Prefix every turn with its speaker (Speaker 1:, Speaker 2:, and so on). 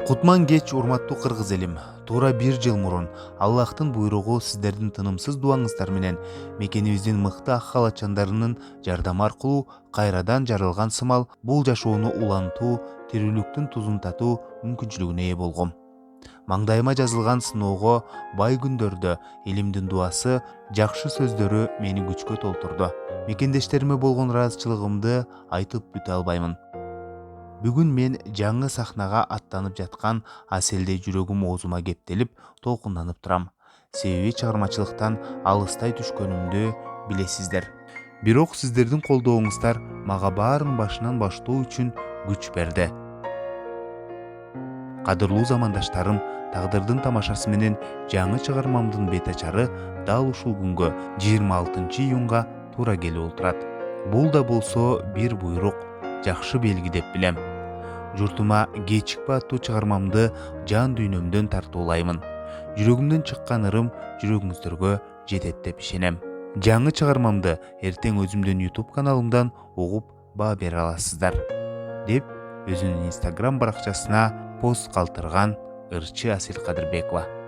Speaker 1: Кутман кеч, урматтуу кыргыз элим. Туура 1 жыл мурун Аллахтын буйругу сиздердин тынымсыз дуаңыздар менен мекенибиздин мыкты ак халатчандарынын жардамы аркылуу кайрадан жаралган сымал бул жашоону улантуу, тирүүлүктүн тузун татуу мүмкүнчүлүгүнө ээ болгом. Маңдайыма жазылган сыноого бай күндөрдө элимдин дуасы, жакшы сөздөрү мени күчкө толтурду. Мекендештериме болгон ыраазычылыгымды айтып бүтө албаймын. Бүгүн мен жаңы сахнага аттанып жаткан аселдей жүрөгүм оозума кептелип, толкунданып турам. Себеби чыгармачылыктан алыстай түшкөнүмдү билесиздер. Бирок сиздердин колдооңуздар мага баарын башынан баштоо үчүн күч берди. Кадырлуу замандаштарым, тагдырдын тамашасы менен жаңы чыгармамдын бет ачары дал ушул күнгө 26-июнга туура келип отурат. Бул да болсо бир буйрук, жакшы белги деп билем. Журтума кечикпи аттуу чыгармамды жан дүйнөмдөн тартуулаймын. Жүрөгүмдөн чыккан ырым жүрөгүңүздөргө жетет деп ишенем. Жаңы чыгармамды эртең өзүмдүн YouTube каналымдан угуп баа бере аласыздар, деп өзүнүн Instagram баракчасына пост калтырган ырчы Асел Кадырбекова.